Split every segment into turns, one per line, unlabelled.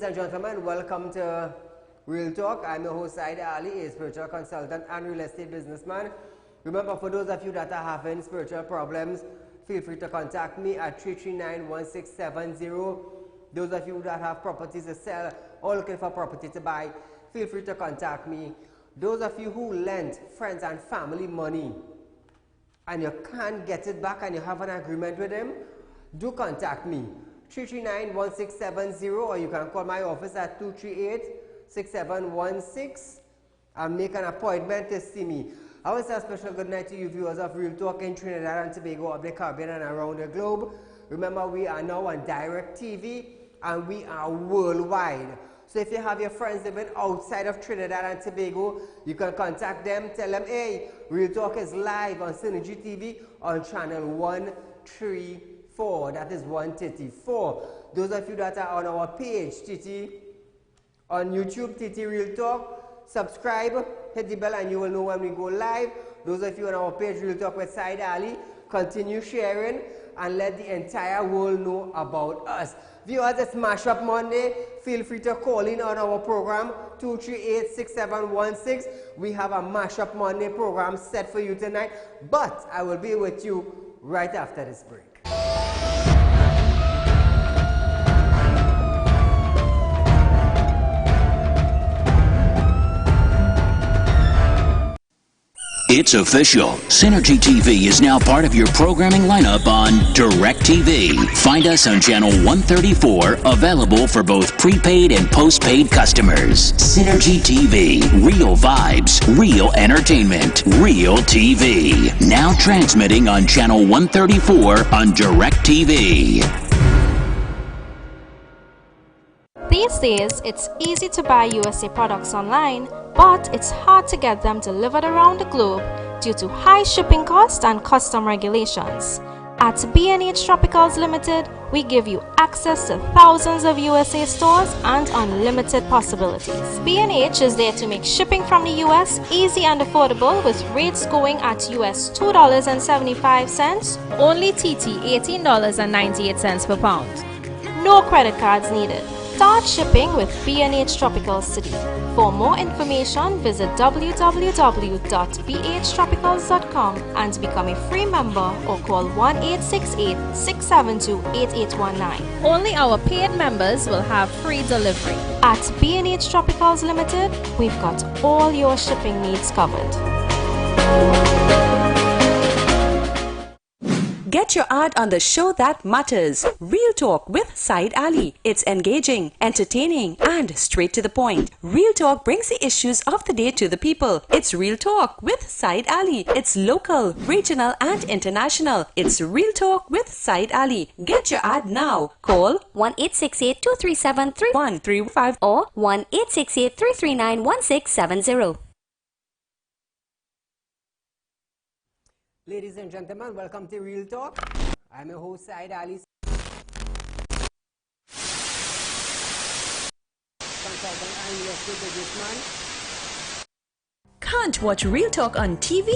and gentlemen, welcome to Real Talk. I'm your host Saieed Ali, a spiritual consultant and real estate businessman. Remember, for those of you that are having spiritual problems, feel free to contact me at 339-1670. Those of you that have properties to sell or looking for property to buy, feel free to contact me. Those of you who lent friends and family money and you can't get it back and you have an agreement with them, do contact me. 339-1670, or you can call my office at 238-6716 and make an appointment to see me. I want to say a special good night to you viewers of Real Talk in Trinidad and Tobago, of the Caribbean and around the globe. Remember, we are now on direct TV and we are worldwide. So if you have your friends living outside of Trinidad and Tobago, you can contact them, tell them, hey, Real Talk is live on Synergy TV on channel 134, that is 134. Those of you that are on our page, TT, on YouTube, TT Real Talk, subscribe, hit the bell and you will know when we go live. Those of you on our page, Real Talk with Saieed Ali, continue sharing and let the entire world know about us. Viewers, it's Mashup Monday. Feel free to call in on our program, 238-6716. We have a Mashup Monday program set for you tonight, but I will be with you right after this break.
It's official. Synergy TV is now part of your programming lineup on DirecTV. Find us on channel 134, available for both prepaid and postpaid customers. Synergy TV. Real vibes, real entertainment, real TV. Now transmitting on channel 134 on DirecTV.
These days, it's easy to buy USA products online, but it's hard to get them delivered around the globe due to high shipping costs and custom regulations. At B&H Tropicals Limited, we give you access to thousands of USA stores and unlimited possibilities. B&H is there to make shipping from the US easy and affordable, with rates going at US $2.75, only TT $18.98 per pound. No credit cards needed. Start shipping with B&H Tropicals today. For more information, visit www.bhtropicals.com and become a free member, or call 1-868-672-8819. Only our paid members will have free delivery. At B&H Tropicals Limited, we've got all your shipping needs covered.
Get your ad on the show that matters. Real Talk with Saieed Ali. It's engaging, entertaining, and straight to the point. Real Talk brings the issues of the day to the people. It's Real Talk with Saieed Ali. It's local, regional, and international. It's Real Talk with Saieed Ali. Get your ad now. Call 1-868-237-3135 or 1-868-339-1670.
Ladies and gentlemen, welcome to Real Talk. I'm your host Saieed Ali, consultant and real estate businessman.
Can't watch Real Talk on TV?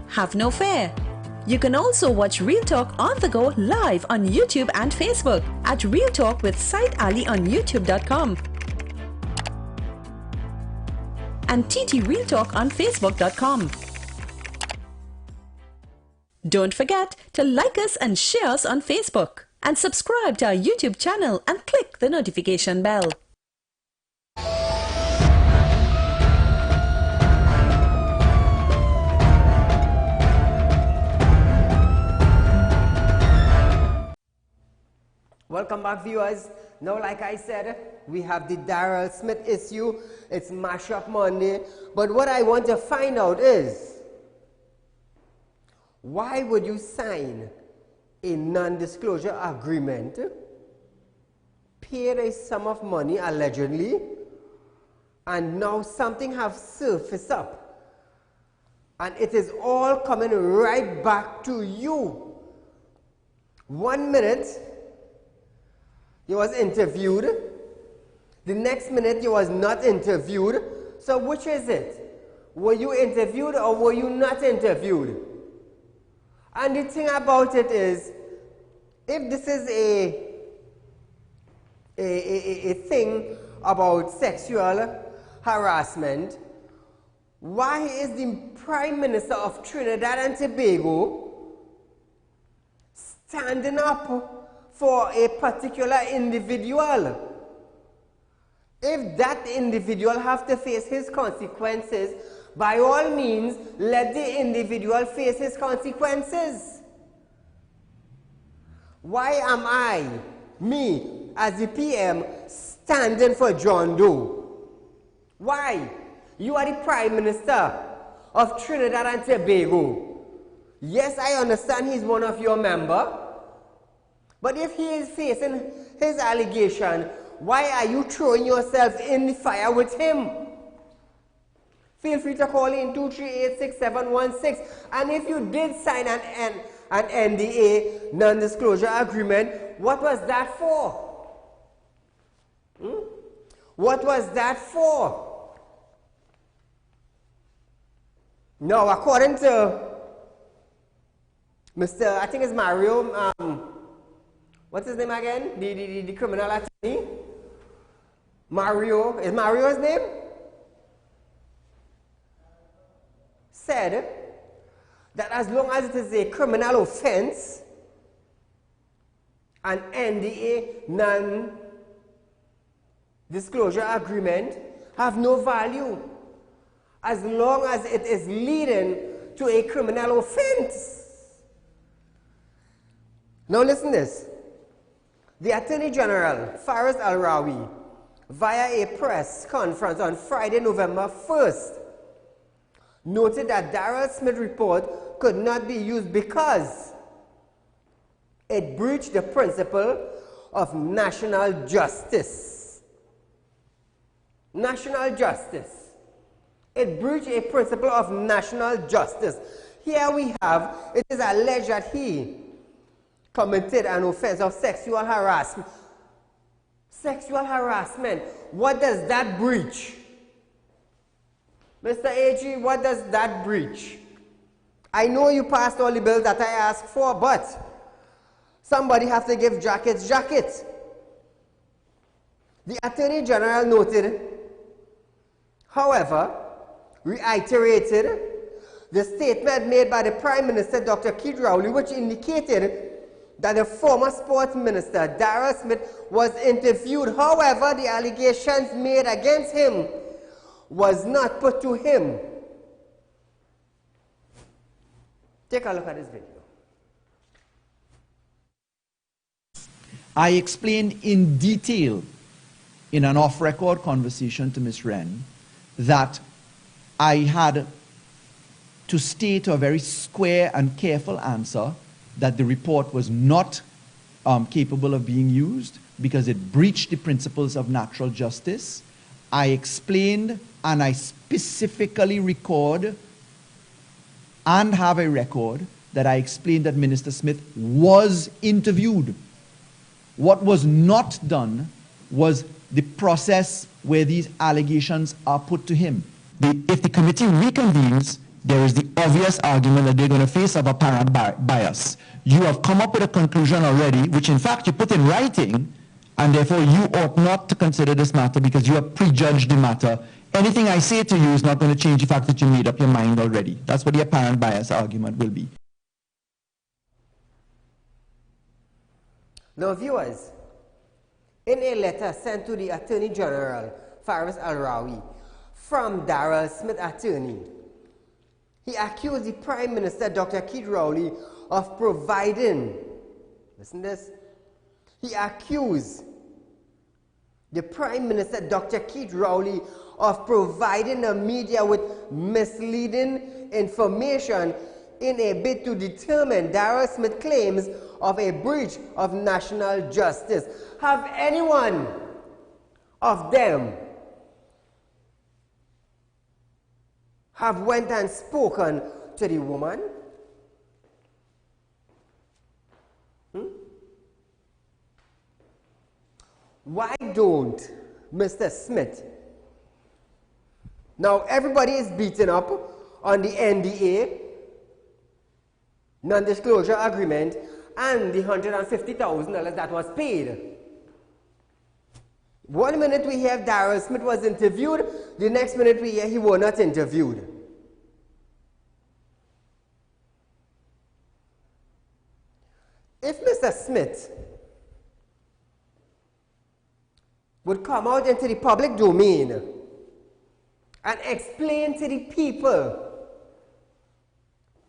Have no fear. You can also watch Real Talk on the go live on YouTube and Facebook at Real Talk with Saieed Ali on YouTube.com and TT Real Talk on Facebook.com. Don't forget to like us and share us on Facebook, and subscribe to our YouTube channel and click the notification bell.
Welcome back, viewers. Now, like I said, we have the Darrell Smith issue. It's Mashup Monday. But what I want to find out is, why would you sign a non-disclosure agreement, pay a sum of money allegedly, and now something has surfaced up and it is all coming right back to you? 1 minute you was interviewed, the next minute you was not interviewed. So which is it? Were you interviewed or were you not interviewed? And the thing about it is, if this is a a thing about sexual harassment, why is the Prime Minister of Trinidad and Tobago standing up for a particular individual? If that individual have to face his consequences, by all means, let the individual face his consequences. Why am I, me, as the PM, standing for John Doe? Why? You are the Prime Minister of Trinidad and Tobago. Yes, I understand he's one of your members. But if he is facing his allegation, why are you throwing yourself in the fire with him? Feel free to call in 238-6716. And if you did sign an NDA, non-disclosure agreement, what was that for? What was that for? Now, according to Mr. I think it's Mario, what's his name again? The criminal attorney? Mario, is Mario his name? Said that as long as it is a criminal offense, an NDA, non-disclosure agreement, have no value as long as it is leading to a criminal offense. Now listen to this. The Attorney General, Saieed Ali, via a press conference on Friday, November 1st, noted that Darrell Smith's report could not be used because it breached the principle of national justice. National justice. It breached a principle of national justice. Here we have, it is alleged that he committed an offense of sexual harassment. Sexual harassment. What does that breach? Mr. AG, what does that breach? I know you passed all the bills that I asked for, but somebody has to give jackets. The Attorney General noted, however, reiterated the statement made by the Prime Minister, Dr. Keith Rowley, which indicated that the former sports minister, Darrell Smith, was interviewed. However, the allegations made against him was not put to him. Take a look at this video.
I explained in detail in an off-record conversation to Ms. Wren that I had to state a very square and careful answer that the report was not capable of being used because it breached the principles of natural justice. I explained and I specifically record and have a record that I explained that Minister Smith was interviewed. What was not done was the process where these allegations are put to him. If the committee reconvenes, there is the obvious argument that they're going to face of apparent bias. You have come up with a conclusion already, which in fact you put in writing, and therefore you ought not to consider this matter because you have prejudged the matter. Anything I say to you is not going to change the fact that you made up your mind already. That's what the apparent bias argument will be.
Now, viewers, in a letter sent to the Attorney General, Saieed Ali, from Darrell Smith attorney, he accused the Prime Minister, Dr. Keith Rowley, of providing, listen to this, he accused the Prime Minister, Dr. Keith Rowley, of providing the media with misleading information in a bid to determine Darrell Smith's claims of a breach of national justice. Have anyone of them have went and spoken to the woman? Why don't Mr. Smith? Now everybody is beaten up on the NDA, non-disclosure agreement, and the $150,000 that was paid. 1 minute we hear Darrell Smith was interviewed, the next minute we hear he was not interviewed. If Mr. Smith would come out into the public domain and explain to the people,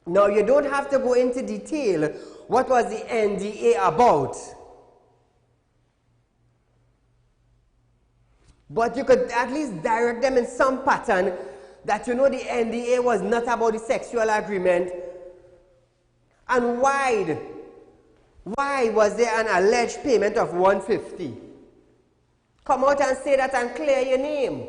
now you don't have to go into detail what was the NDA about, but you could at least direct them in some pattern that you know the NDA was not about the sexual agreement, and why was there an alleged payment of $150? Come out and say that and clear your name.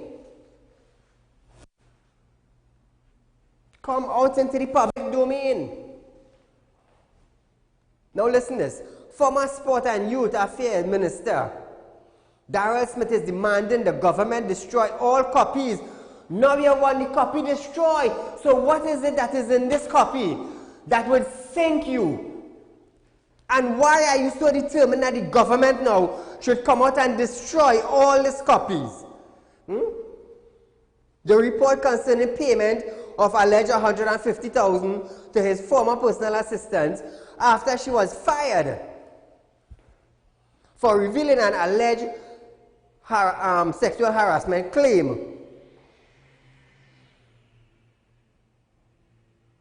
Come out into the public domain. Now listen this. Former Sport and Youth Affairs Minister Darrell Smith is demanding the government destroy all copies. Now you want the copy destroyed. So what is it that is in this copy that would sink you? And why are you so determined that the government now should come out and destroy all these copies? The report concerning payment of alleged $150,000 to his former personal assistant after she was fired for revealing an alleged sexual harassment claim.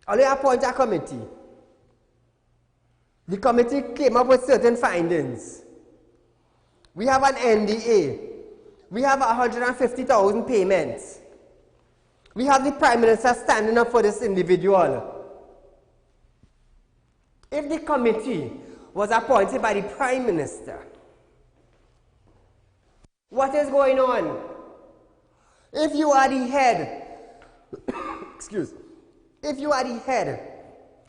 Only appoint a committee. The committee came up with certain findings. We have an NDA. We have 150,000 payments. We have the Prime Minister standing up for this individual. If the committee was appointed by the Prime Minister, what is going on? If you are the head, if you are the head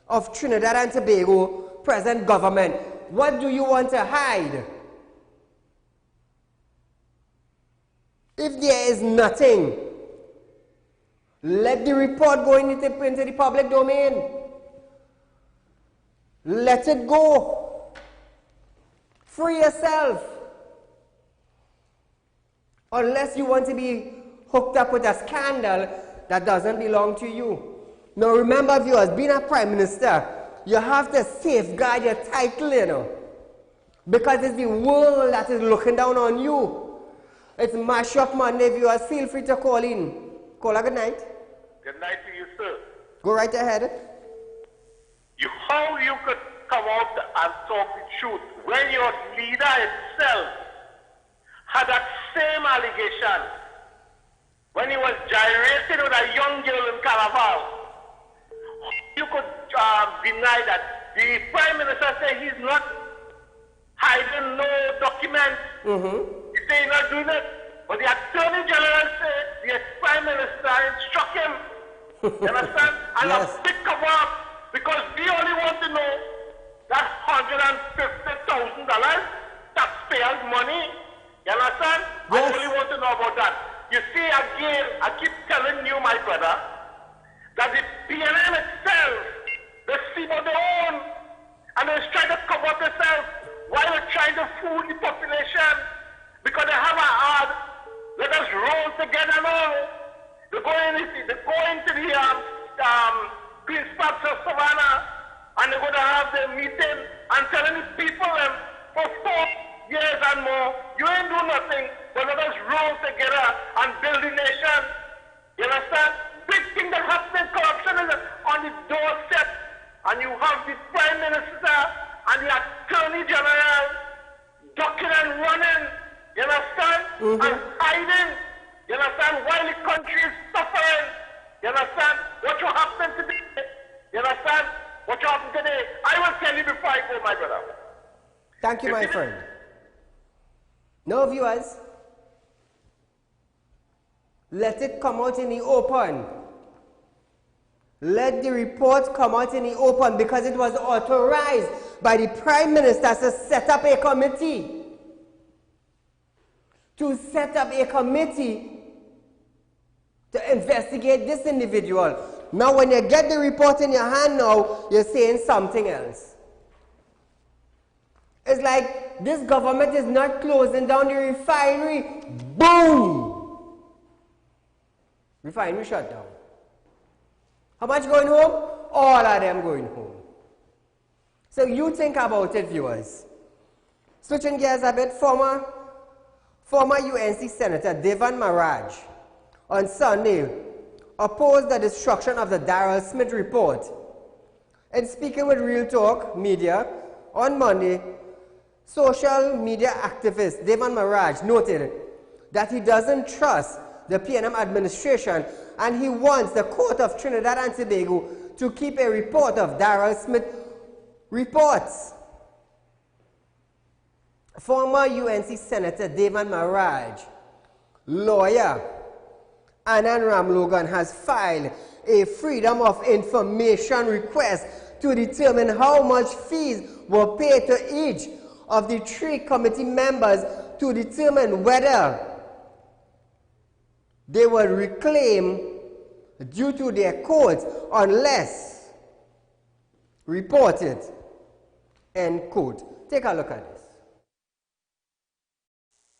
of Trinidad and Tobago present government, what do you want to hide? If there is nothing, let the report go into the public domain. Let it go. Free yourself. Unless you want to be hooked up with a scandal that doesn't belong to you. Now remember, viewers, being a Prime Minister, you have to safeguard your title, you know, because it's the world that is looking down on you. It's Mash Up Monday, viewers. Feel free to call in. Call a good night.
Good night to you, sir.
Go right ahead.
How you could come out and talk the truth when your leader itself had that same allegation when he was gyrating with a young girl in Carnival. You could deny that. The Prime Minister said he's not hiding no documents. He said he's not doing it. But the Attorney General said the Prime Minister instruct him. You understand? And
Yes.
a big cover up because we only want to know that $150,000 taxpayers' money. You understand?
Yes.
I only want to know about that. You see, again, I keep telling you, my brother, that the PNM itself, they see what they own, and they're trying to cover up themselves while they're trying to fool the population because they have a ad. Let us roll together now. They go into the Queen's Park of Savannah, and they're going to have their meeting and telling the people for 4 years and more, you ain't do nothing, but let us roll together and build the nation. You understand? Big thing that happens, corruption is on the doorstep, and you have the Prime Minister and the Attorney General ducking and running, you understand? And hiding, you understand, while the country is suffering. You understand? What will happen today? You understand? What will happen today? I will tell you before I go, my brother.
Thank you, my friend. No, viewers. Let it come out in the open. Let the report come out in the open because it was authorized by the Prime Minister to set up a committee. To set up a committee to investigate this individual. Now when you get the report in your hand now, you're saying something else. It's like this government is not closing down the refinery. Boom! Refinery shut down. How much going home? All of them going home. So you think about it, viewers. Switching gears a bit, former UNC Senator Devan Maharaj on Sunday opposed the destruction of the Daryl Smith report. In speaking with Real Talk Media on Monday, social media activist Devan Maharaj noted that he doesn't trust the PNM administration and he wants the Court of Trinidad and Tobago to keep a report of Daryl Smith reports. Former UNC Senator Devan Maharaj, lawyer Anand Ramlogan has filed a Freedom of Information request to determine how much fees were paid to each of the 3 committee members to determine whether they were reclaimed due to their codes unless reported, end quote. Take a look at this.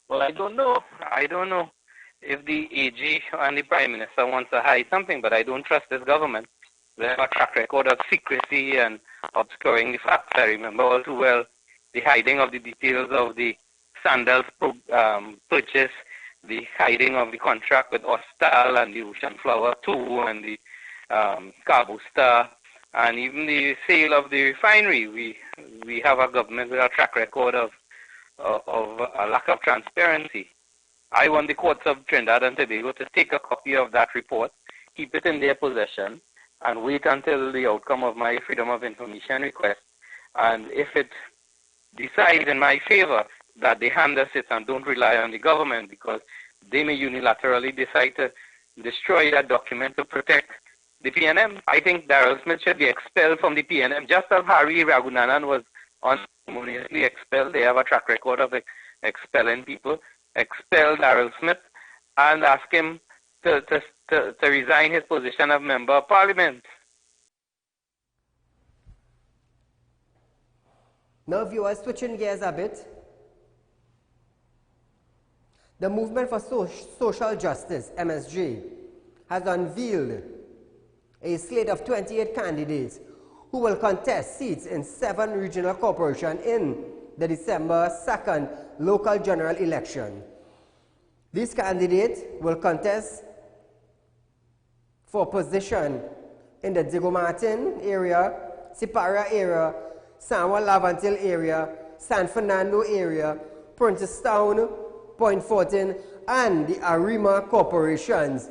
Well, I don't know if the AG and the Prime Minister wants to hide something, but I don't trust this government. They have a track record of secrecy and obscuring the facts. I remember all too well the hiding of the details of the sandals purchase, the hiding of the contract with Ostal and the Ocean Flower 2 and the Cabo Star, and even the sale of the refinery. We have a government with a track record of a lack of transparency. I want the courts of Trinidad and Tobago to take a copy of that report, keep it in their possession, and wait until the outcome of my Freedom of Information request. And if it decides in my favor that they hand us it and don't rely on the government, because they may unilaterally decide to destroy that document to protect the PNM. I think Daryl Smith should be expelled from the PNM, just as Harry Ragunanan was unceremoniously expelled. They have a track record of expelling people. Expel Daryl Smith and ask him to resign his position of Member of Parliament.
Now, viewers, switching gears a bit. The Movement for Social Justice, MSJ, has unveiled a slate of 28 candidates who will contest seats in 7 regional corporations in the December 2nd local general election. These candidates will contest for position in the Diego Martin area, Siparia area, San Juan Lavantil area, San Fernando area, Provincetown, Point Fortin, and the Arima corporations.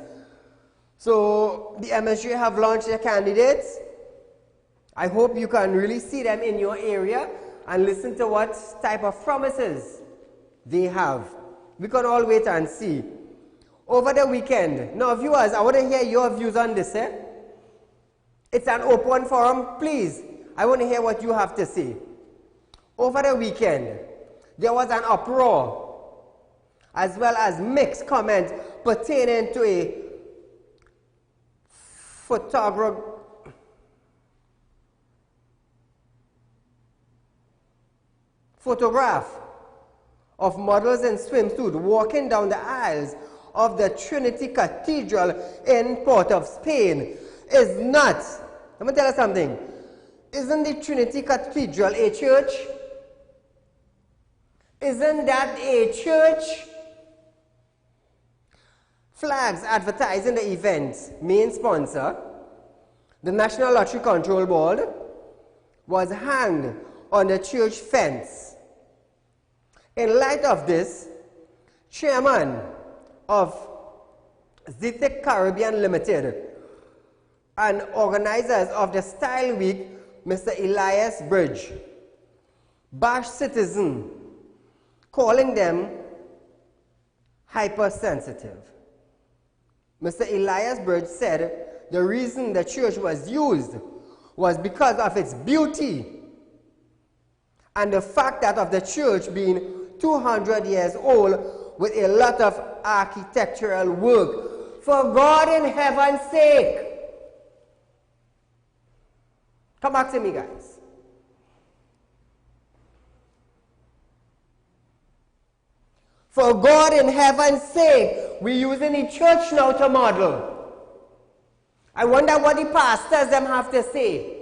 So the MSJ have launched their candidates. I hope you can really see them in your area and listen to what type of promises they have. We can all wait and see. Over the weekend, now viewers, I want to hear your views on this. It's an open forum. Please, I want to hear what you have to say. Over the weekend, there was an uproar as well as mixed comments pertaining to a photograph of models in swimsuit walking down the aisles of the Trinity Cathedral in Port of Spain. Is not, let me tell you something, isn't the Trinity Cathedral a church? Isn't that a church? Flags advertising the event's main sponsor, the National Lottery Control Board, was hanged on the church fence. In light of this, Chairman of Zithic Caribbean Limited and organizers of the Style Week, Mr. Elias Bridge, bashed citizens, calling them hypersensitive. Mr. Elias Bridge said the reason the church was used was because of its beauty and the fact that of the church being 200 years old with a lot of architectural work. For God in heaven's sake. Come back to me, guys. For God in heaven's sake, we're using the church now to model. I wonder what the pastors them have to say.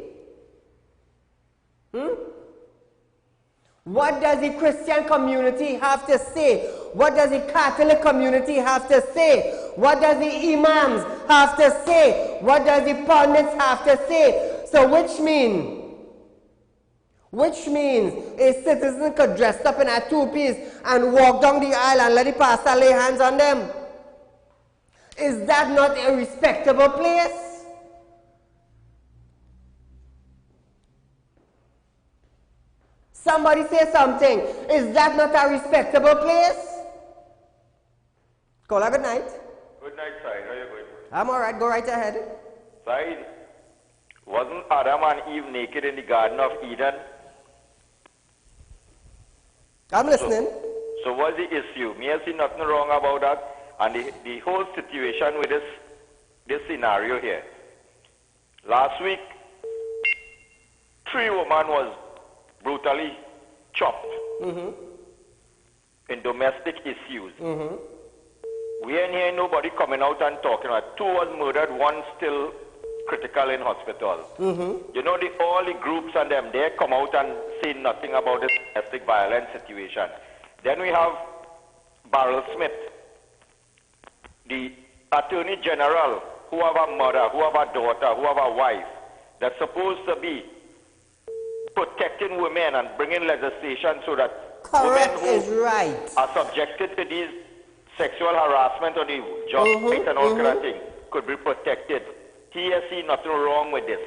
What does the Christian community have to say? What does the Catholic community have to say? What does the imams have to say? What does the pundits have to say? So which means a citizen could dress up in a two-piece and walk down the aisle and let the pastor lay hands on them. Is that not a respectable place? Somebody say something. Is that not a respectable place? Caller, good night.
Good night, Said. How are you going?
I'm alright, go right ahead.
Said, wasn't Adam and Eve naked in the Garden of Eden?
I'm listening.
So what's the issue? Me, I see nothing wrong about that. And the whole situation with this scenario here. Last week, 3 women was brutally chopped in domestic issues. We ain't hearing nobody coming out and talking about it. 2 was murdered, 1 still critical in hospital. You know, all the groups and them, they come out and say nothing about this domestic violence situation. Then we have Barrel Smith, the Attorney General, who have a mother, who have a daughter, who have a wife, that's supposed to be protecting women and bringing legislation so that
Correct
women
is right.
are subjected to these sexual harassment on the job site and all kind of thing could be protected. He has seen nothing wrong with this.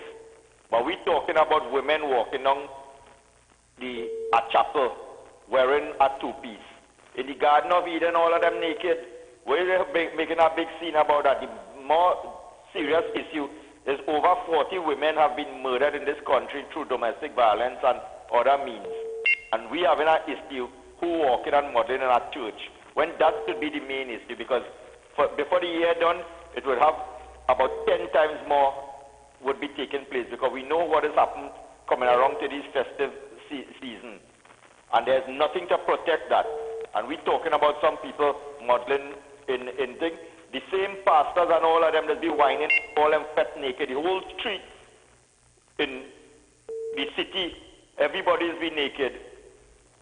But we're talking about women walking down a chapel wearing a two-piece. In the Garden of Eden, all of them naked. We're making a big scene about that. The more serious issue is over 40 women have been murdered in this country through domestic violence and other means. And we having an issue who walking and modeling in our church, when that should be the main issue, because before the year done, it would have about 10 times more would be taking place, because we know what has happened coming around to this festive season. And there's nothing to protect that. And we're talking about some people modeling in things. The same pastors and all of them that be whining, all them fat naked. The whole street in the city, everybody's been naked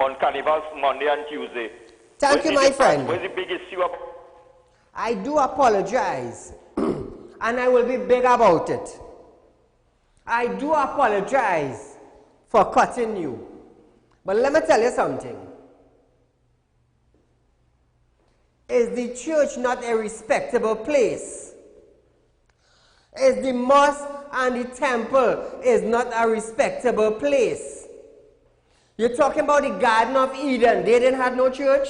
on Carnivals Monday and Tuesday.
Thank you, my friend.
Where's the big issue about?
I do apologize, and I will be big about it. I do apologize for cutting you. But let me tell you something. Is the church not a respectable place? Is the mosque and the temple is not a respectable place? You're talking about the Garden of Eden. They didn't have no church.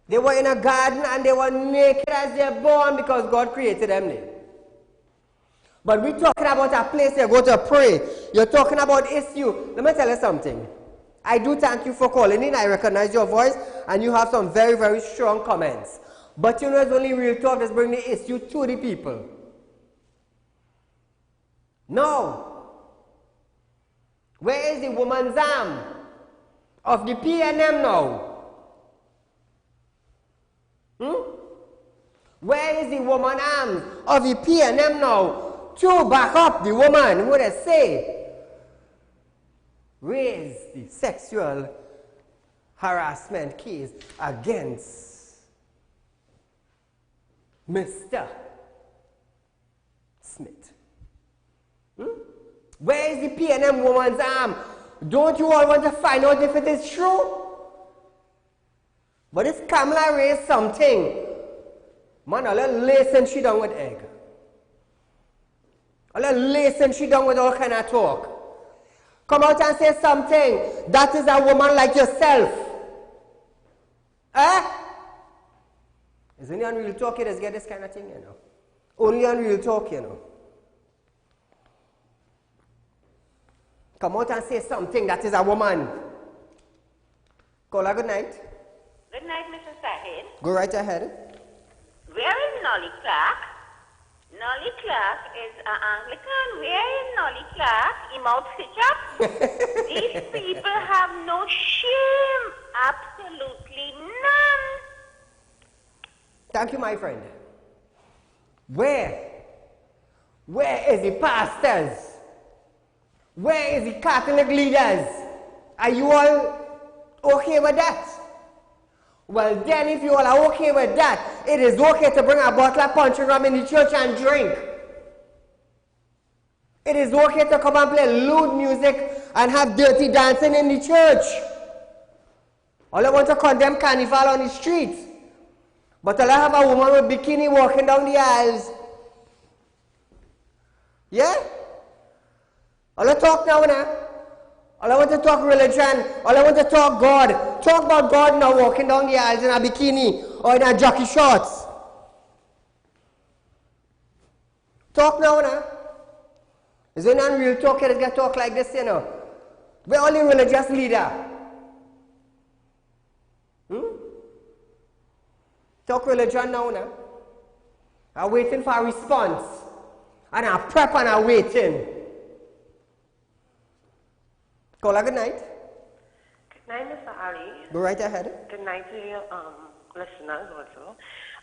They were in a garden and they were naked as they're born because God created them there. But we're talking about a place you go to pray. You're talking about issue. Let me tell you something. I do thank you for calling in. I recognize your voice and you have some very, very strong comments. But you know, it's only real talk that's bringing the issue to the people. No. Where is the woman's arm of the PNM now? Where is the woman arms of the PNM now to back up the woman who they say raise the sexual harassment case against Mr. Smith? Where is the PNM woman's arm? Don't you all want to find out if it is true? But if Kamala raised something, man, I'll listen she down with egg. I'll listen she down with all kind of talk. Come out and say something. That is a woman like yourself. It's only on real talk you just get this kind of thing, you know. Only on real talk, you know. Come out and say something. That is a woman. Caller, good night.
Good night, Mr. Saieed.
Go right ahead.
Where is Nolly Clark? Nolly Clark is an Anglican. Where is Nolly Clark? He mouth stitch up. These people have no shame. Absolutely be none.
Thank you, my friend. Where is the pastors? Where is the Catholic leaders? Are you all okay with that? Well, then if you all are okay with that, it is okay to bring a bottle of punch and rum in the church and drink. It is okay to come and play lewd music and have dirty dancing in the church. All I want to condemn carnival on the streets. But all I have a woman with bikini walking down the aisles. Yeah? All I talk now. All I want to talk religion. All I want to talk God. Talk about God now walking down the aisles in a bikini or in a jockey shorts. Talk now. Is it not real talk? It get talk like this, you know. We're only religious leader. Talk religion now. I'm waiting for a response. And I prep and I'm waiting. Caller, good night.
Good night, Mr. Ali.
Go right ahead.
Good night to your listeners also.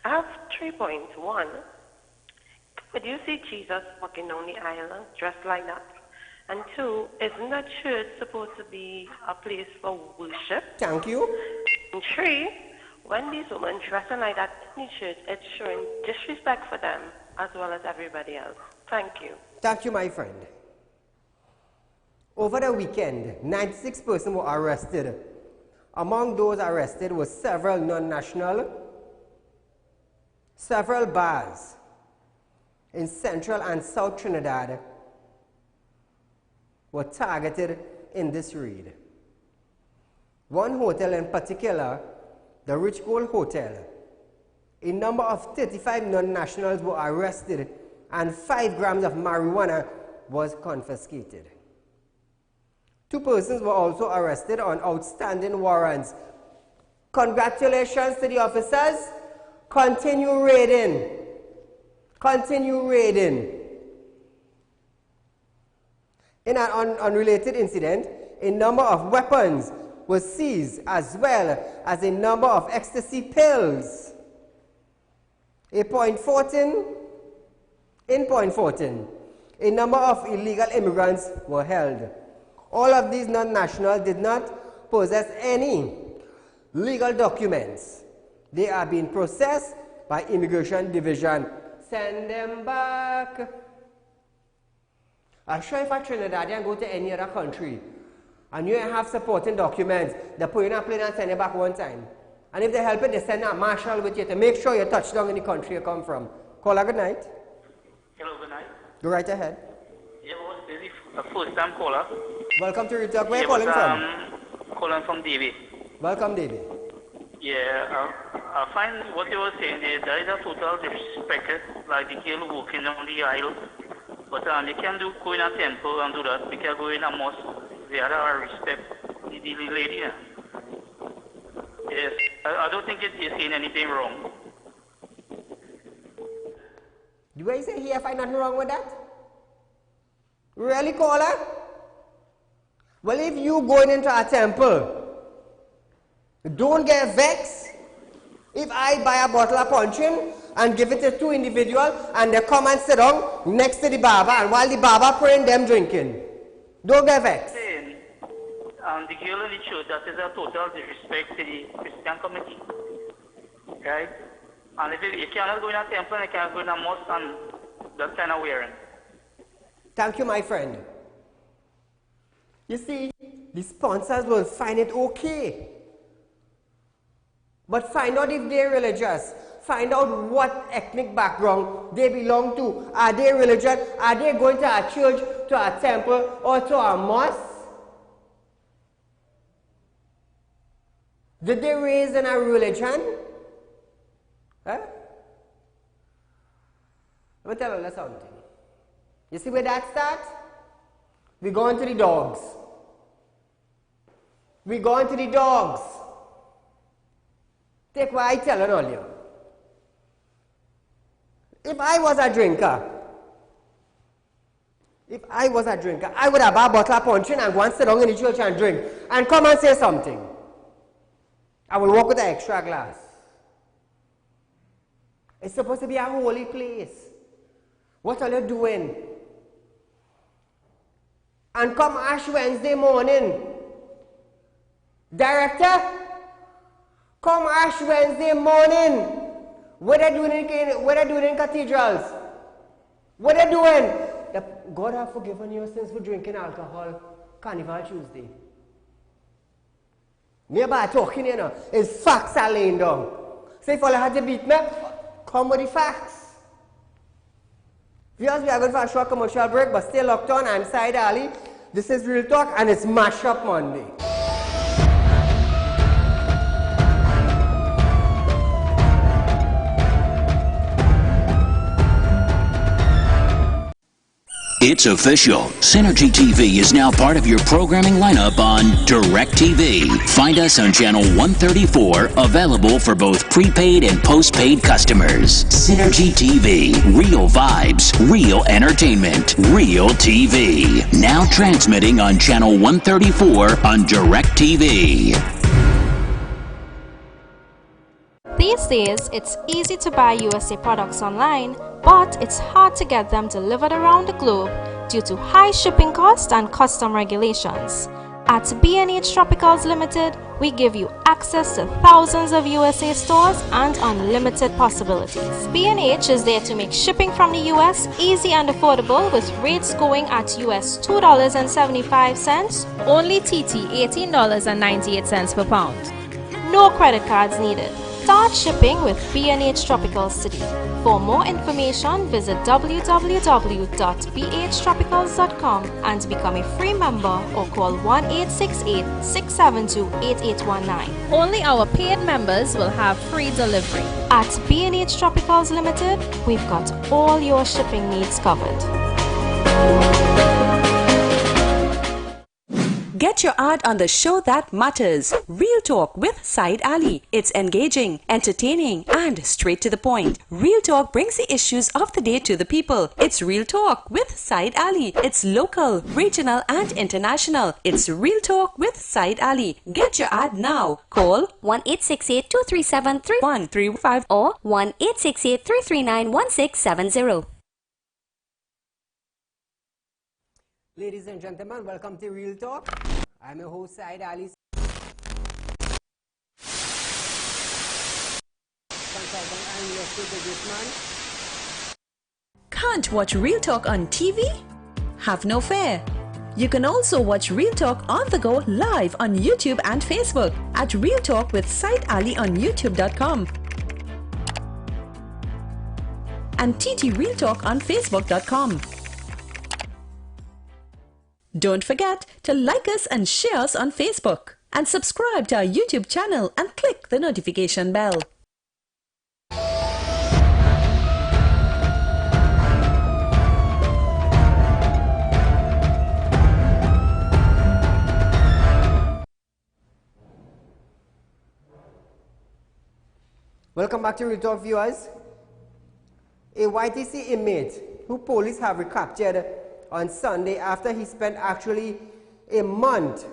I have 3 points. One, would you see Jesus walking down the aisle dressed like that? And two, isn't that church supposed to be a place for worship?
Thank you.
And three, when these women dressing like that in church, it's showing disrespect for them as well as everybody else. Thank you.
Thank you, my friend. Over the weekend, 96 persons were arrested. Among those arrested were several non-national, several bars in Central and South Trinidad were targeted in this raid. One hotel in particular, the Rich Gold Hotel, a number of 35 non-nationals were arrested and 5 grams of marijuana was confiscated. 2 persons were also arrested on outstanding warrants. Congratulations to the officers. Continue raiding. Continue raiding. In an unrelated incident, a number of weapons were seized as well as a number of ecstasy pills. In point 14, a number of illegal immigrants were held. All of these non-nationals did not possess any legal documents. They are being processed by Immigration Division. Send them back. I'm sure if a Trinidadian go to any other country and you have supporting documents, they put you in a plane and send you back one time. And if they help it, they send a marshal with you to make sure you touch down in the country you come from. Caller, good night.
Hello, good night.
Go right ahead.
Yeah, this is a first-time caller.
Welcome to Real Talk. Where are you calling from?
Calling from Davy.
Welcome, Davy.
Yeah, I find what you were saying there is a total disrespect, like the girl walking down the aisle. But they can go in a temple and do that. We can go in a mosque. They have to respect the lady. Yes, I don't think it's saying anything wrong.
Do I say here I find nothing wrong with that? Really, caller? Well, if you going into a temple, don't get vexed if I buy a bottle of punching and give it to 2 individuals and they come and sit down next to the barber and while the barber praying, them drinking. Don't get vexed.
The girl in the church, that is a total disrespect to the Christian community. Right? And if you cannot go in a temple and you cannot go in a mosque and that kind of wearing.
Thank you, my friend. You see, the sponsors will find it okay. But find out if they're religious. Find out what ethnic background they belong to. Are they religious? Are they going to a church, to a temple, or to a mosque? Did they raise in a religion? Huh? Let me tell you something. You see where that starts? We go into the dogs. We go into the dogs. Take what I tell you earlier. If I was a drinker, I would have bought a bottle of punching and go and sit down in the church and drink and come and say something. I will walk with an extra glass. It's supposed to be a holy place. What are you doing? And come Ash Wednesday morning, director, come Ash Wednesday morning. What are you doing in cathedrals? What are you doing? God have forgiven your sins for drinking alcohol. Carnival Tuesday. Nearby talking, you know, it's facts are laying down. So if all I had to beat me, come with the facts. Viewers, we are going for a short commercial break, but stay locked on. I'm Saieed Ali. This is Real Talk, and it's Mash Up Monday.
It's official. Synergy TV is now part of your programming lineup on DirecTV. Find us on channel 134, available for both prepaid and postpaid customers. Synergy TV. Real vibes, real entertainment, real TV. Now transmitting on channel 134 on DirecTV.
These days, it's easy to buy USA products online, but it's hard to get them delivered around the globe due to high shipping costs and custom regulations. At B&H Tropicals Limited, we give you access to thousands of USA stores and unlimited possibilities. B&H is there to make shipping from the US easy and affordable, with rates going at US $2.75, only TT $18.98 per pound. No credit cards needed. Start shipping with B&H Tropicals today. For more information, visit www.bhtropicals.com and become a free member, or call 1-868-672-8819. Only our paid members will have free delivery. At B&H Tropicals Limited, we've got all your shipping needs covered.
Get your ad on the show that matters. Real Talk with Saieed Ali. It's engaging, entertaining, and straight to the point. Real Talk brings the issues of the day to the people. It's Real Talk with Saieed Ali. It's local, regional, and international. It's Real Talk with Saieed Ali. Get your ad now. Call 1-868-237-3135 or 1-868-339-1670.
Ladies and gentlemen, welcome to Real Talk. I'm your host, Saieed Ali. Consultant and real estate businessman.
Can't watch Real Talk on TV? Have no fear. You can also watch Real Talk on the go live on YouTube and Facebook at Real Talk with Saieed Ali on YouTube.com and TT Real Talk on Facebook.com. Don't forget to like us and share us on Facebook, and subscribe to our YouTube channel and click the notification bell.
Welcome back to Real Talk, viewers. A YTC inmate who police have recaptured on Sunday after he spent actually a month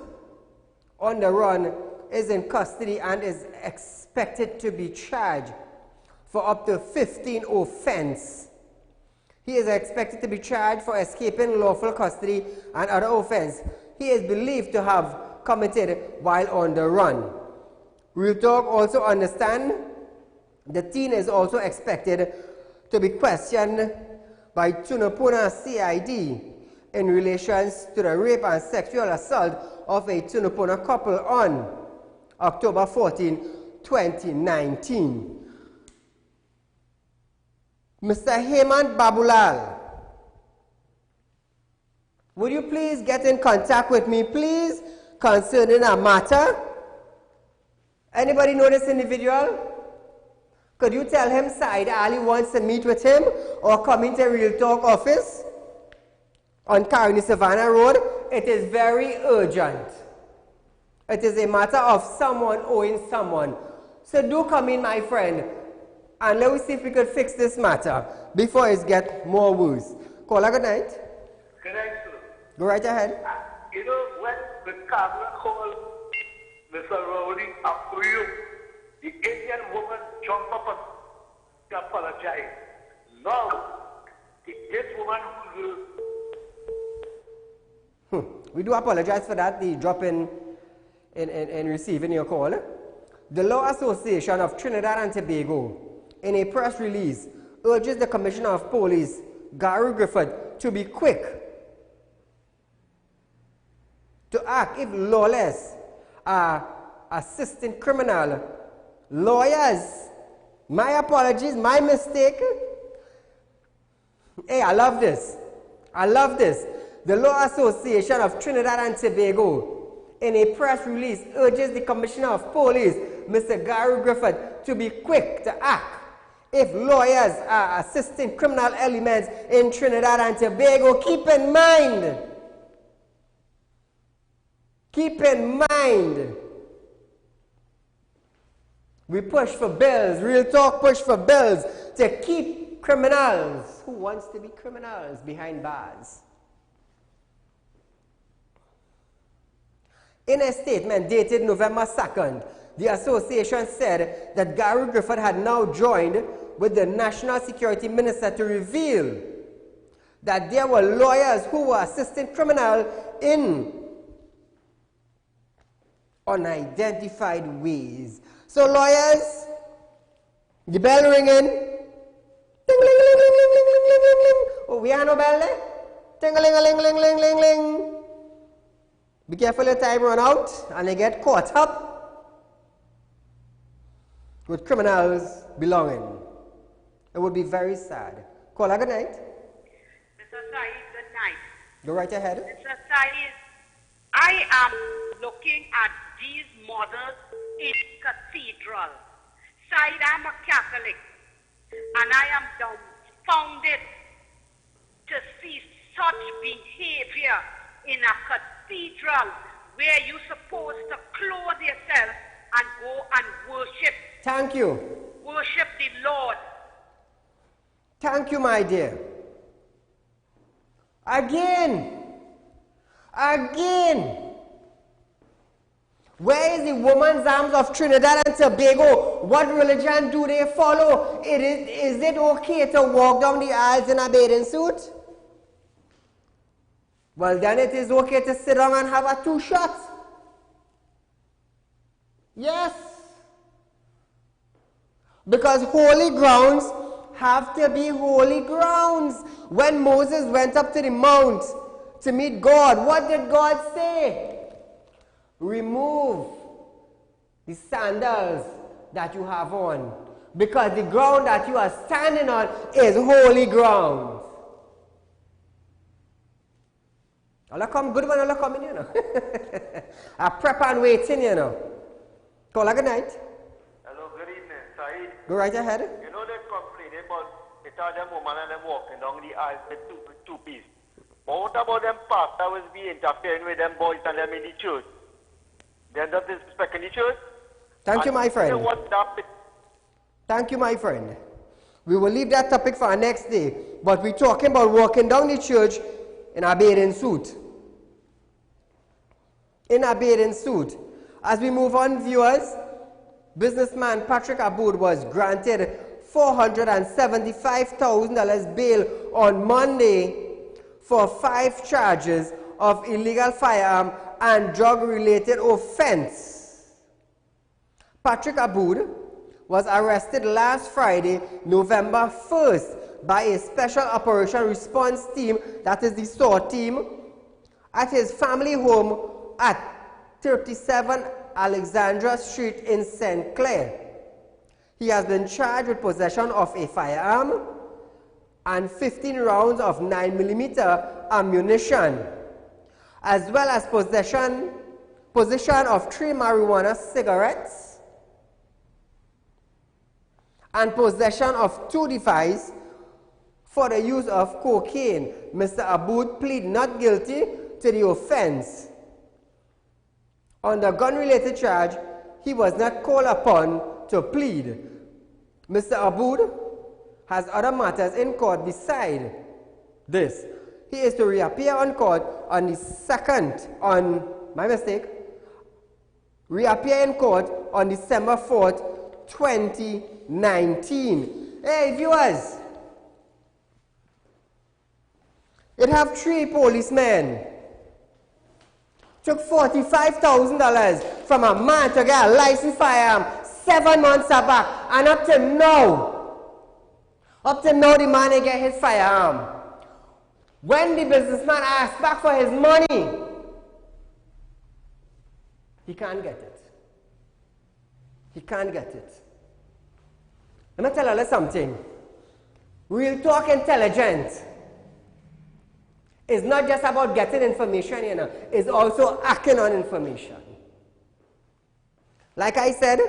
on the run is in custody and is expected to be charged for up to 15 offenses. He is expected to be charged for escaping lawful custody and other offenses he is believed to have committed while on the run. Real Talk also understand the teen is also expected to be questioned by Tunapuna CID in relation to the rape and sexual assault of a Tunapuna couple on October 14, 2019. Mr. Hemant Babulal, would you please get in contact with me, please, concerning a matter? Anybody know this individual? Could you tell him Saieed Ali wants to meet with him or come into Real Talk office on Caroni Savannah Road? It is very urgent. It is a matter of someone owing someone. So do come in, my friend, and let us see if we could fix this matter before it gets more worse. Caller, good night.
Good night, sir.
Go right ahead.
You know, when the camera called Mr. Rowley up to you, the Indian woman jumped up and apologized. Now, this woman who
We do apologize for that, the drop in receiving your call. The Law Association of Trinidad and Tobago, in a press release, urges the Commissioner of Police, Gary Griffith, to be quick to act if lawless are assisting criminal. Lawyers, my apologies, my mistake. Hey, I love this. I love this. The Law Association of Trinidad and Tobago, in a press release, urges the Commissioner of Police, Mr. Gary Griffith, to be quick to act if lawyers are assisting criminal elements in Trinidad and Tobago. Keep in mind, we push for bills, Real Talk push for bills to keep criminals who wants to be criminals behind bars. In a statement dated November 2nd, the association said that Gary Griffith had now joined with the National Security Minister to reveal that there were lawyers who were assisting criminals in unidentified ways. So lawyers, the bell ringing. Ding, ling, ling, ling, ling, ling, ling, ling, ling. Oh, we have no bell there? Ding, ling, ling, ling, ling, ling, ling. Be careful your time run out and they get caught up with criminals belonging. It would be very sad. Caller, good night.
Mr. Saeed, good night.
Go right ahead.
Mr. Saeed, I am looking at these models in cathedral. Saeed, I'm a Catholic, and I am dumbfounded to see such behavior in a cathedral where you're supposed to clothe yourself and go and worship.
Thank you.
Worship the Lord.
Thank you, my dear. Again. Where is the Women's Arms of Trinidad and Tobago? What religion do they follow? Is it okay to walk down the aisles in a bathing suit? Well, then it is okay to sit down and have a 2-shot. Yes. Because holy grounds have to be holy grounds. When Moses went up to the mount to meet God, what did God say? Remove the sandals that you have on, because the ground that you are standing on is holy ground. I'll come good when I'll come in, you know. I prep and waiting, you know. Call good night.
Hello, good evening, Saeed.
Go right ahead.
You know they complain about them women and them walking down the aisle with two-piece. But what about them pastor was be interfering with them boys and them in the church? They're not disrespecting the church?
Thank you, my friend. Thank you, my friend. We will leave that topic for our next day. But we're talking about walking down the church in a bathing suit. In a bathing suit. As we move on, viewers, businessman Patrick Aboud was granted $475,000 bail on Monday for 5 charges of illegal firearm and drug-related offense. Patrick Aboud was arrested last Friday, November 1st, by a Special Operation Response Team, that is the SOAR team, at his family home at 37 Alexandra Street in St. Clair. He has been charged with possession of a firearm and 15 rounds of 9mm ammunition, as well as possession of 3 marijuana cigarettes and possession of 2 devices for the use of cocaine. Mr. Aboud pleaded not guilty to the offense. On the gun-related charge, he was not called upon to plead. Mr. Aboud has other matters in court beside this. He is to reappear on court on the 2nd, reappear in court on December 4th 2019. Hey, viewers, it have 3 policemen took $45,000 from a man to get a licensed firearm 7 months back, and up to now the man ain't get his firearm. When the businessman asks back for his money, he can't get it. He can't get it. Let me tell you something. Real talk intelligence is not just about getting information, you know, it's also acting on information. Like I said,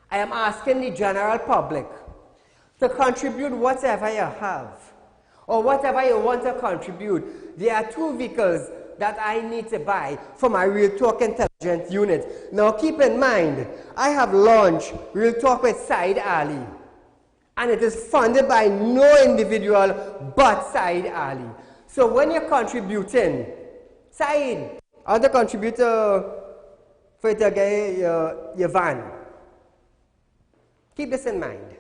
I am asking the general public to contribute whatever you have or whatever you want to contribute. There are 2 vehicles that I need to buy for my Real Talk Intelligence unit. Now keep in mind, I have launched Real Talk with Saieed Ali, and it is funded by no individual but Saieed Ali. So when you're contributing, Saieed, I want to contribute for you to get your van. Keep this in mind.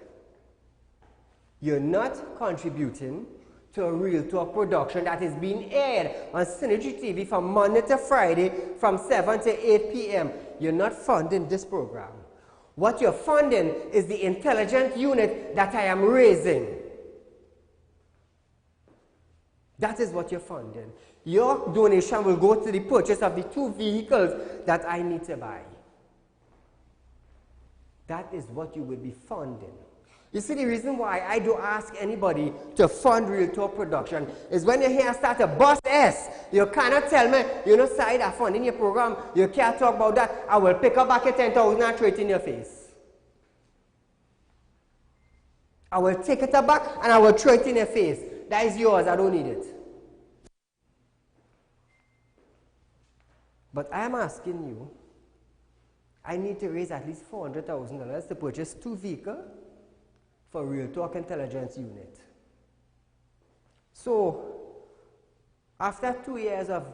You're not contributing to a Real Talk production that is being aired on Synergy TV from Monday to Friday from 7 to 8 p.m. You're not funding this program. What you're funding is the intelligent unit that I am raising. That is what you're funding. Your donation will go to the purchase of the 2 vehicles that I need to buy. That is what you will be funding. You see, the reason why I don't ask anybody to fund Real Talk production is when you hear start a bust S, you cannot tell me, you know, Saieed, I'm funding your program, you can't talk about that, I will pick up back your 10,000 and throw it in your face. I will take it back and I will throw it in your face. That is yours, I don't need it. But I am asking you, I need to raise at least $400,000 to purchase 2 vehicles for Real Talk Intelligence Unit. So, after 2 years of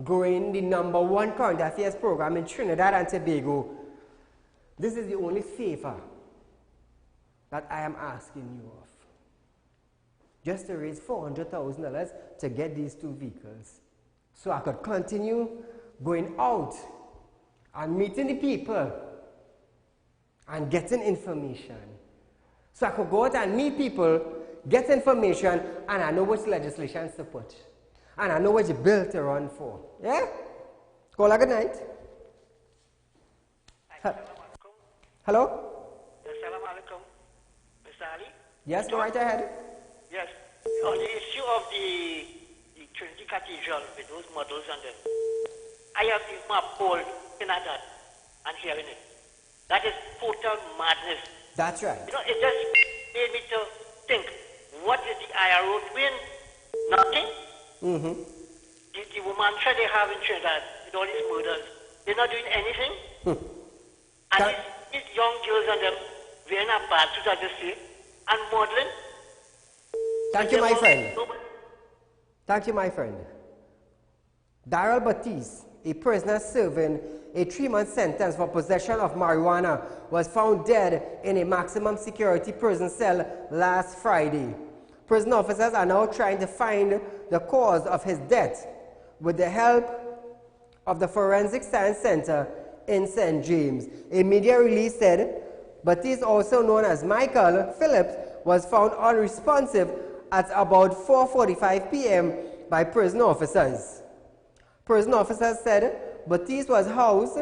growing the #1 current affairs program in Trinidad and Tobago, this is the only favor that I am asking you of. Just to raise $400,000 to get these 2 vehicles. So I could continue going out and meeting the people and getting information. So I could go out and meet people, get information, and I know which legislation to put. And I know which bill to run for. Yeah? Call a good night. Hello?
Assalamu alaikum. Mr. Ali?
Yes, go right ahead.
Yes. On the issue of the Trinity Cathedral with those models and them, I have been appalled looking at that and hearing it. That is total madness.
That's right.
You know, it just made me to think, what is the IRO doing? Nothing.
Mm-hmm.
The mantra they have in Trinidad with all these murders, they're not doing anything. And these young girls and them wearing a bad suit, I just say, and modeling.
Thank you, my friend. Thank you, my friend. Daryl Batiste, a prisoner serving a 3-month sentence for possession of marijuana, was found dead in a maximum security prison cell last Friday. Prison officers are now trying to find the cause of his death with the help of the Forensic Science Center in St. James. A media release said Batiste, also known as Michael Phillips, was found unresponsive at about 4:45 p.m. by prison officers. Prison officers said Batiste was housed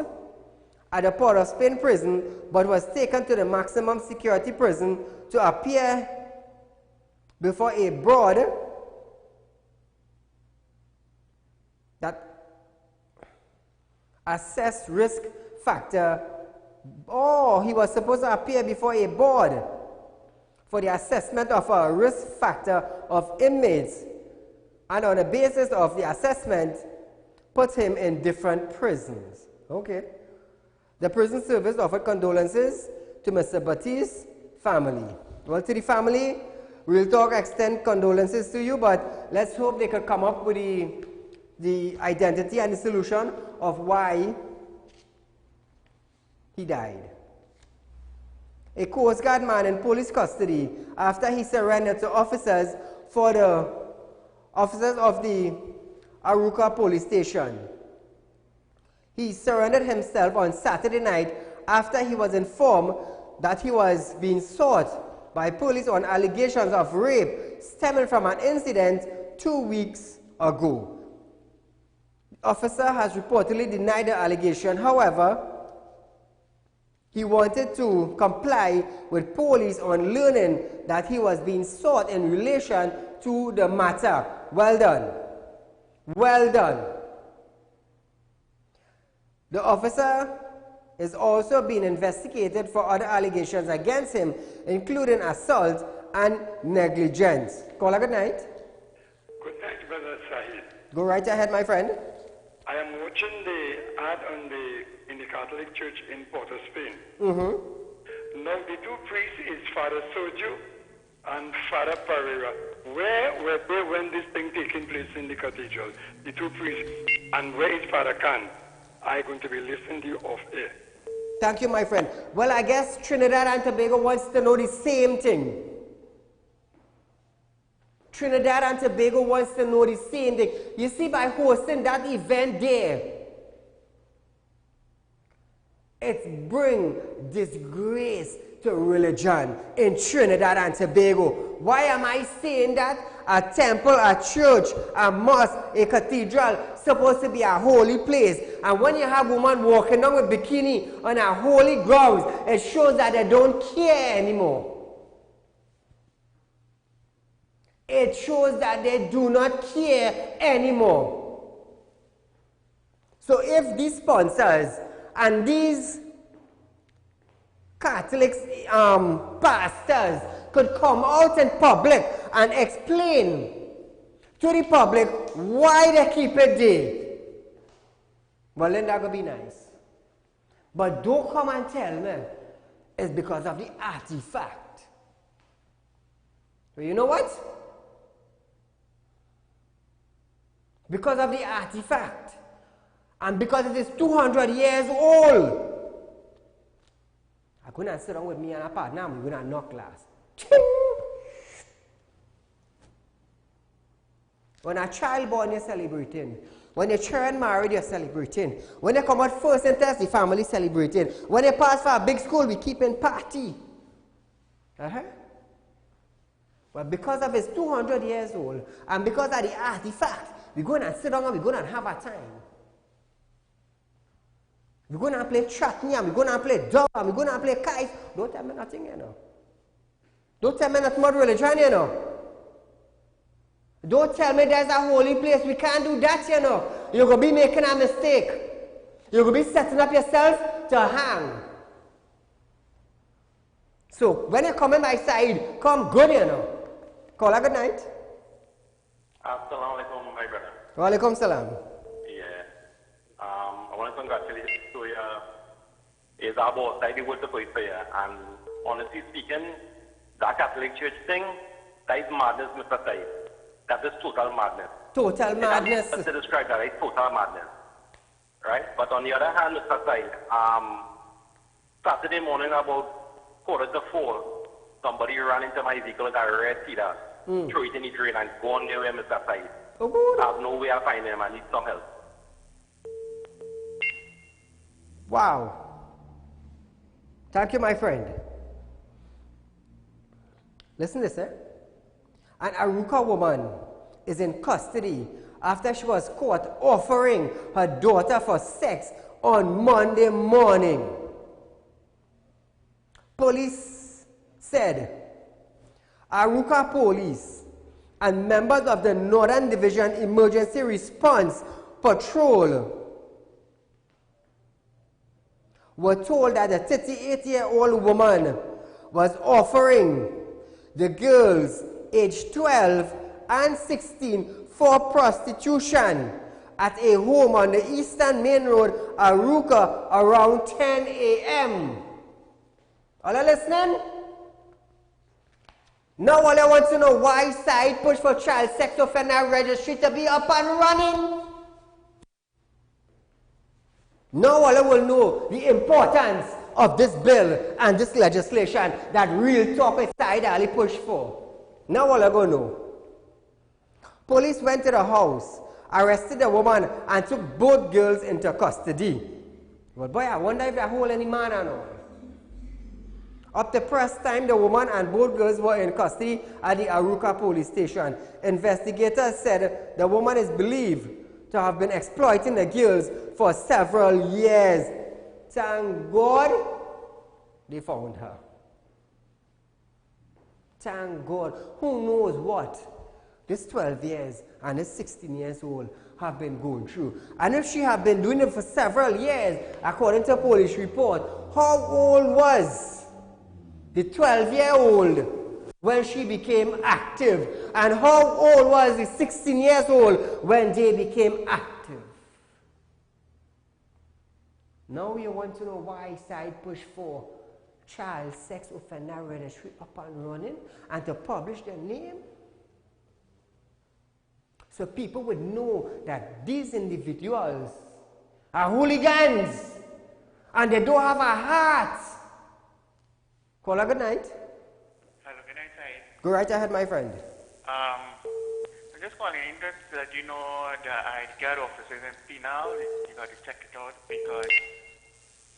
at the Port of Spain prison but was taken to the maximum security prison to appear before a board that assessed risk factor. Oh, he was supposed to appear before a board for the assessment of a risk factor of inmates, and on the basis of the assessment, put him in different prisons. Okay. The prison service offered condolences to Mr. Batiste's family. Well, to the family, Real Talk extend condolences to you, but let's hope they could come up with the identity and the solution of why he died. a Coast Guard man in police custody after he surrendered to officers of the Aruka police station. He surrendered himself on Saturday night after he was informed that he was being sought by police on allegations of rape stemming from an incident 2 weeks ago. The officer has reportedly denied the allegation. However, he wanted to comply with police on learning that he was being sought in relation to the matter. Well done. Well done. The officer is also being investigated for other allegations against him, including assault and negligence. Caller, good night.
Good night, Brother Saeed.
Go right ahead, my friend.
I am watching the ad in the Catholic Church in Port of Spain.
Mm-hmm.
Now, the two priests is Father Sergio and Father Pereira. Where were they when this thing taking place in the cathedral? The two priests. And where is Father Khan? I'm going to be listening to you off air.
Thank you, my friend. Well, I guess Trinidad and Tobago wants to know the same thing. Trinidad and Tobago wants to know the same thing. You see, by hosting that event there, it's bring disgrace to religion in Trinidad and Tobago. Why am I saying that? A temple, a church, a mosque, a cathedral supposed to be a holy place. And when you have women walking down with bikini on a holy grounds, it shows that they don't care anymore. It shows that they do not care anymore. So if these sponsors and these Catholics pastors could come out in public and explain to the public why they keep it there, well, then that would be nice. But don't come and tell me it's because of the artifact. Well, you know what? Because of the artifact. And because it is 200 years old. I'm going to sit down with me and a partner and we're going to knock glass. When a child born, you're celebrating. When your child married, you're celebrating. When they come out first in test, the family celebrating. When they pass for a big school, we keep in party. But because of it's 200 years old, and because of the artifact, we're going to sit down and we're going to have a time. We're going to play chutney, and we're going to play dog, and we're going to play kites. Don't tell me nothing, you know. Don't tell me nothing about religion, you know. Don't tell me there's a holy place. We can't do that, you know. You're going to be making a mistake. You're going to be setting up yourself to hang. So, when you come in my side, come good, you know. Call a good night.
Assalamu alaikum, my brother.
Wa alaikum salam.
Yeah. I want to congratulate you. It's about I did work for you, and honestly speaking, that Catholic Church thing, that is madness, Mr. Said. That is total madness.
Total madness.
To describe that, it's total madness. Right? But on the other hand, Mr. Said, Saturday morning about 3:45, somebody ran into my vehicle with a red cedar, threw it in the drain and gone there, Mr. Said. I have no way of finding him. I need some help.
Wow. Thank you, my friend. Listen to this, eh? An Aruka woman is in custody after she was caught offering her daughter for sex on Monday morning. Police said Aruka police and members of the Northern Division Emergency Response Patrol were told that a 38-year-old woman was offering the girls aged 12 and 16 for prostitution at a home on the Eastern Main Road, Aruka, around 10 a.m. Are you listening? Now all I want to know why side push for child sex offender registry to be up and running. Now all I will know the importance of this bill and this legislation that Real Talk with Saieed Ali pushed for. Now all I go know. Police went to the house, arrested the woman, and took both girls into custody. But boy, I wonder if they hold any man or not. Up to press time, the woman and both girls were in custody at the Aruka police station. Investigators said the woman is believed to have been exploiting the girls for several years. Thank God they found her. Thank God. Who knows what this 12 years and this 16 years old have been going through. And if she had been doing it for several years, according to a police report, how old was the 12-year-old when she became active? And how old was the 16 years old when they became active? Now you want to know why Saieed pushed for child sex offender registry up and running and to publish their name? So people would know that these individuals are hooligans and they don't have a heart. Call her good night.
Hello, good night, Saieed.
Go right ahead, my friend.
I'm just calling in to let you know the ID card officers in Penal, you got to check it out because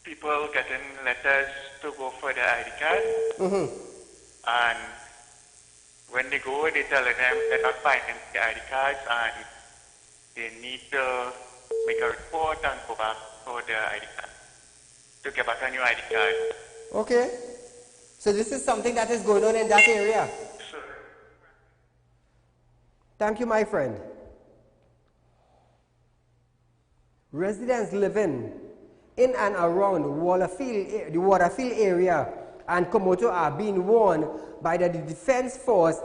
people getting letters to go for the ID card. And when they go, they tell them they're not finding the ID cards and they need to make a report and go back for the ID card, to get back a new ID card.
Okay. So this is something that is going on in that area.
Sure.
Thank you, my friend. Residents living in and around the Waterfield area and Komoto are being warned by the Defense Force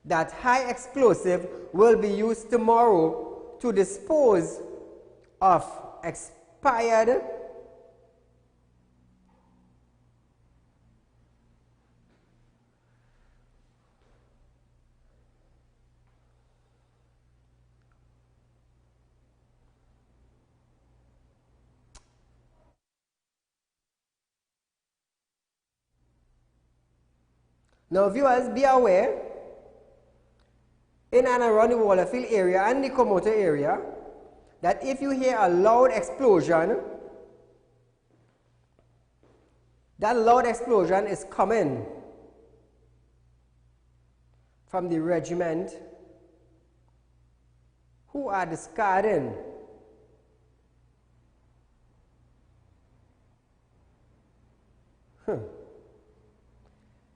that high explosive will be used tomorrow to dispose of expired Now viewers, be aware, in and around the Waterfield area and the Komoto area, that if you hear a loud explosion, that loud explosion is coming from the regiment who are discarding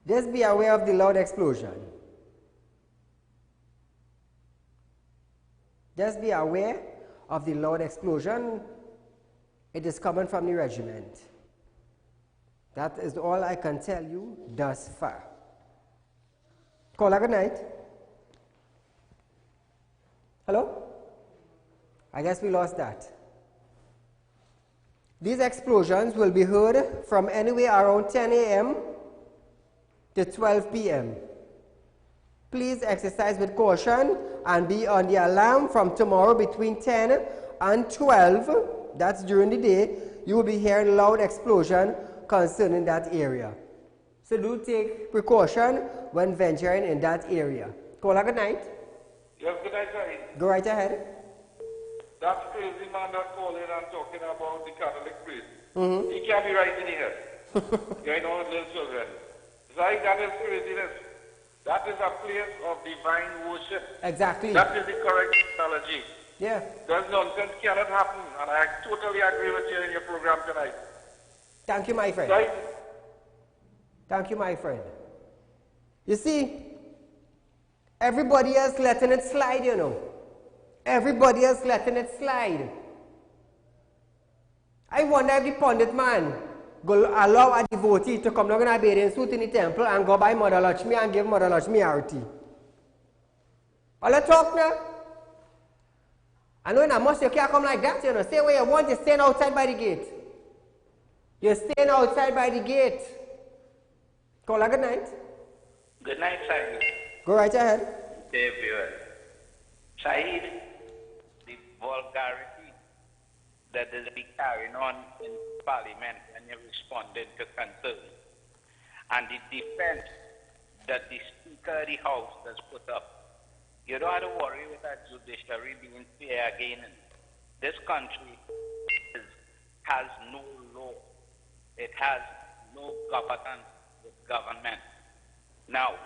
Just be aware of the loud explosion. Just be aware of the loud explosion. It is coming from the regiment. That is all I can tell you thus far. Caller, good night. Hello? I guess we lost that. These explosions will be heard from anywhere around 10 a.m. to 12 p.m. Please exercise with caution and be on the alarm from tomorrow between 10 and 12. That's during the day. You will be hearing loud explosion concerning that area. So do take precaution when venturing in that area. Caller, good night.
Yes, good night, Saieed.
Go right ahead.
That crazy man that calling and talking about the Catholic priest. He can't be right in here. You ain't all little children. Saieed, that is craziness. That is a place of divine worship.
Exactly.
That is the correct analogy.
Yeah.
There's nonsense cannot happen, and I totally agree with you in your program tonight.
Thank you, my friend.
Saieed.
Thank you, my friend. You see, everybody else letting it slide, you know. Everybody else letting it slide. I wonder if the pundit man will allow a devotee to come down in a bathing suit in the temple and go by Mother Lakshmi and give Mother Lakshmi arati. All the talk now. I know in a mosque you can't come like that, you know. Stay where you want, you're staying outside by the gate. You're staying outside by the gate. Call her good night.
Good night, Saieed.
Go right ahead.
Dear viewers. Saieed, the vulgarity, the
let this be carrying on in Parliament when you're responding to concerns. And the defense that the Speaker of the House has put up. You don't have to worry with that judiciary being fair again. This country has no law. It has no governance with government. Now,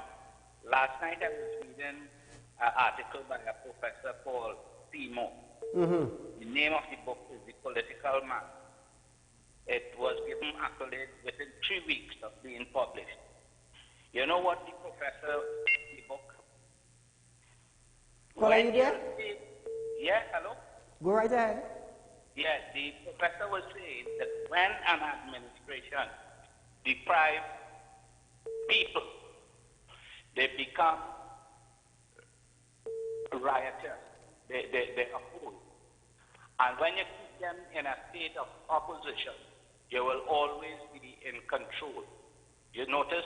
last night I was reading an article by a professor called Seymour. The name of the book is The Political Man. It was given accolades within 3 weeks of being published. You know what the professor in the book?
Are you there?
Yeah, hello?
Go right ahead.
Yeah, the professor was saying that when an administration deprives people, they become riotous. They oppose. And when you keep them in a state of opposition, you will always be in control. You notice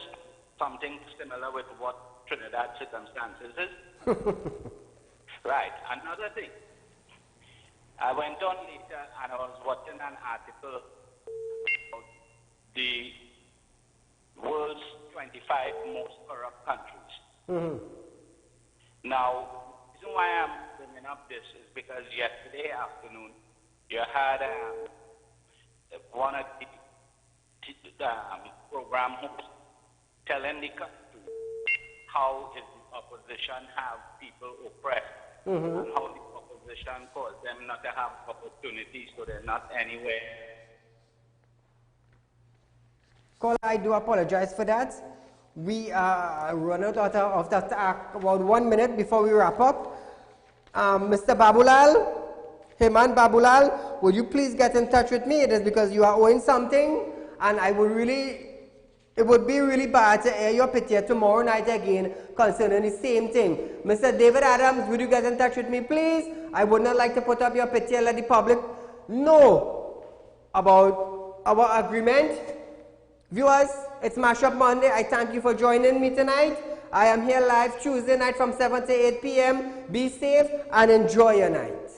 something similar with what Trinidad circumstances is? Right. Another thing. I went on later and I was watching an article about the world's 25 most corrupt countries. Now, the reason why I'm bringing up this is because yesterday afternoon you had one of the program hosts telling the country how is the opposition have people oppressed and how the opposition cause them not to have opportunities, so they're not anywhere.
Caller, I do apologize for that. We are running out of that about 1 minute before we wrap up. Mr. Babulal, Heman Babulal, would you please get in touch with me? It is because you are owing something, and I would really, it would be really bad to air your picture tomorrow night again concerning the same thing. Mr. David Adams, would you get in touch with me, please? I would not like to put up your picture and let the public know about our agreement. Viewers, it's Mashup Monday. I thank you for joining me tonight. I am here live Tuesday night from 7 to 8 p.m. Be safe and enjoy your night.